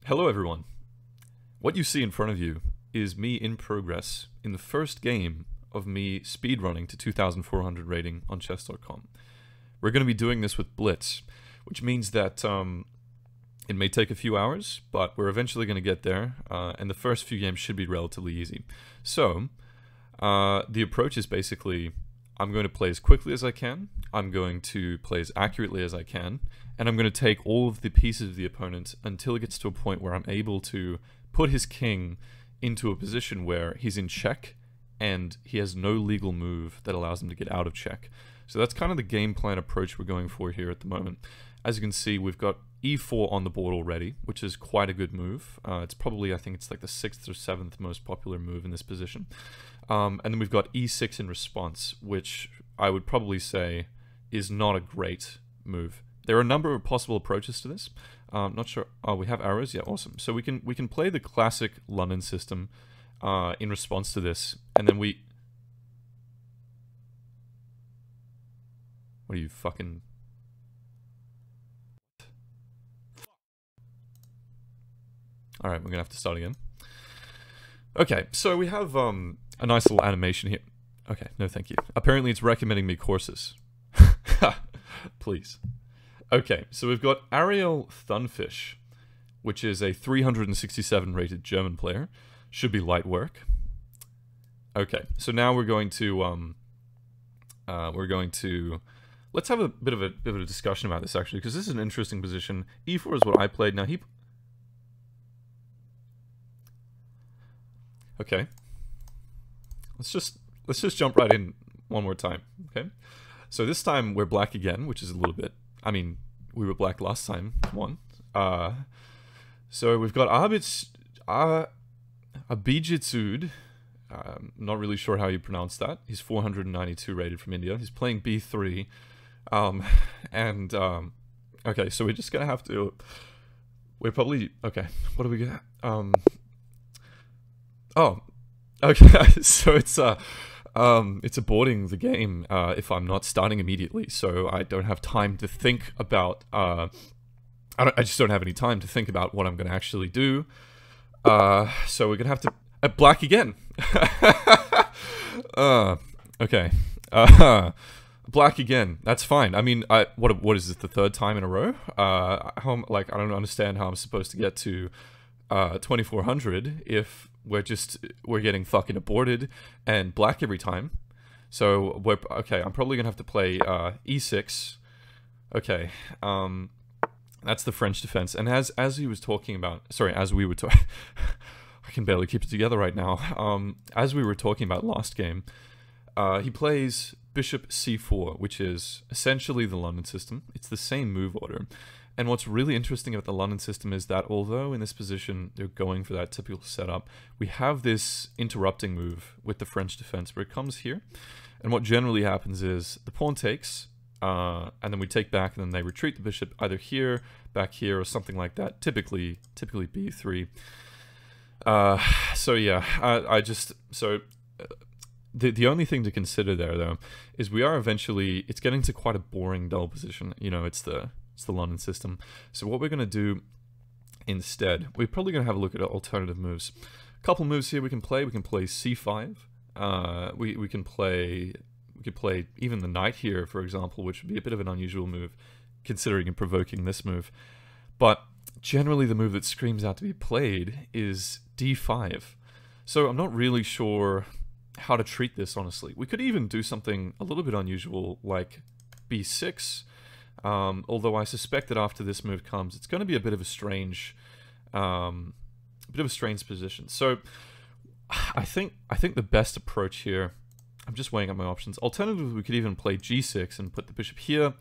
Hello everyone. What you see in front of you is me in progress in the first game of me speedrunning to 2,400 rating on chess.com. We're going to be doing this with Blitz, which means that it may take a few hours, but we're eventually going to get there, and the first few games should be relatively easy. So, the approach is basically, I'm going to play as quickly as I can, I'm going to play as accurately as I can, and I'm going to take all of the pieces of the opponent until it gets to a point where I'm able to put his king into a position where he's in check and he has no legal move that allows him to get out of check. So that's kind of the game plan approach we're going for here at the moment. As you can see, we've got e4 on the board already, which is quite a good move. It's probably, I think it's like the 6th or 7th most popular move in this position. And then we've got e6 in response, which I would probably say is not a great move. There are a number of possible approaches to this. Not sure. Oh, we have arrows. Yeah, awesome. So we can play the classic London system in response to this, and then we. What are you fucking? All right, we're gonna have to start again. Okay, so we have a nice little animation here. Okay, no, thank you. Apparently, it's recommending me courses. Please. Okay, so we've got Ariel Thunfish, which is a 367 rated German player. Should be light work. Okay, so now we're going to let's have a bit of a discussion about this actually, because this is an interesting position. E4 is what I played. Now okay. Let's just jump right in one more time. Okay, so this time we're black again, which is a little bit. I mean, we were black last time. Come on. So we've got Abhijitsud. Not really sure how you pronounce that. He's 492 rated from India. He's playing b3. Okay, so we're just gonna have to. We're probably okay. What do we get? Oh, okay. So it's aborting the game if I'm not starting immediately, so I don't have time to think about. I just don't have any time to think about what I'm going to actually do. So we're gonna have to black again. Okay. Black again. That's fine. I mean, what is this? The third time in a row? I don't understand how I'm supposed to get to 2,400 if we're getting fucking aborted and black every time. So okay. I'm probably gonna have to play e6. Okay. That's the French defense. And as he was talking about, sorry, as we were talking, I can barely keep it together right now. As we were talking about last game, he plays bishop c4, which is essentially the London system. It's the same move order. And what's really interesting about the London system is that although in this position they're going for that typical setup, we have this interrupting move with the French defense where it comes here. And what generally happens is the pawn takes, and then we take back, and then they retreat the bishop either here, back here, or something like that. Typically b3. So yeah, the only thing to consider there though is we are eventually, it's getting to quite a boring dull position. You know, it's the London system. So what we're going to do instead, we're probably going to have a look at alternative moves. A couple moves here we can play. We can play c5. We can play even the knight here, for example, which would be a bit of an unusual move, considering and provoking this move. But generally the move that screams out to be played is d5. So I'm not really sure how to treat this, honestly. We could even do something a little bit unusual like b6. Although I suspect that after this move comes, it's going to be a bit of a strange position. So I think the best approach here, I'm just weighing up my options. Alternatively, we could even play g6 and put the bishop here,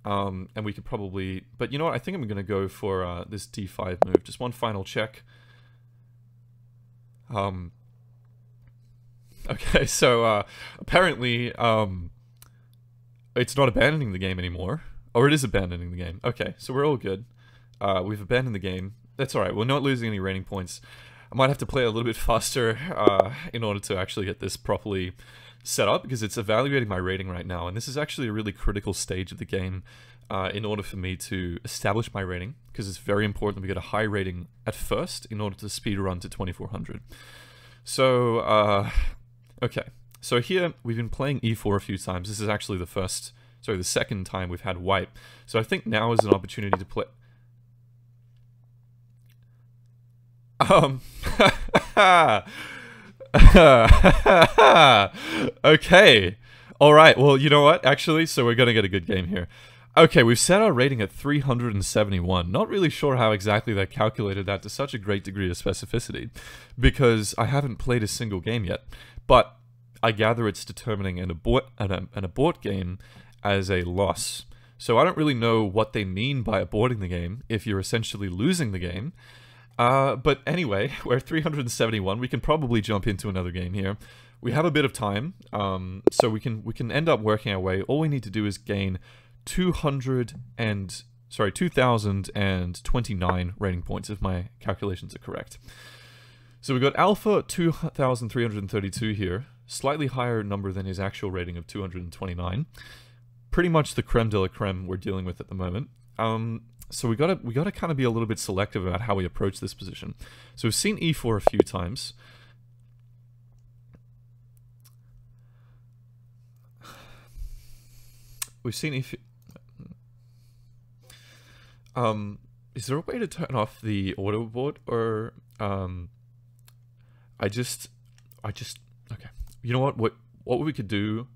and we could probably. But you know what? I think I'm going to go for this d5 move. Just one final check. Okay, so apparently it's not abandoning the game anymore. Or it is abandoning the game. Okay, so we're all good. We've abandoned the game. That's alright, we're not losing any rating points. I might have to play a little bit faster in order to actually get this properly set up, because it's evaluating my rating right now, and this is actually a really critical stage of the game in order for me to establish my rating, because it's very important we get a high rating at first in order to speedrun to 2400. So, okay. So here, we've been playing e4 a few times. This is actually the second time we've had white. So I think now is an opportunity to play... Okay. Alright, well, you know what? Actually, so we're gonna get a good game here. Okay, we've set our rating at 371. Not really sure how exactly they calculated that to such a great degree of specificity, because I haven't played a single game yet. But I gather it's determining an abort game as a loss. So I don't really know what they mean by aborting the game if you're essentially losing the game. But anyway, we're 371. We can probably jump into another game here. We have a bit of time, so we can end up working our way. All we need to do is gain 2,029 rating points if my calculations are correct. So we've got Alpha 2,332 here, slightly higher number than his actual rating of 229. Pretty much the creme de la creme we're dealing with at the moment. So we gotta kind of be a little bit selective about how we approach this position. So we've seen e4 a few times. We've seen e4. Is there a way to turn off the auto abort, or I just okay. You know what we could do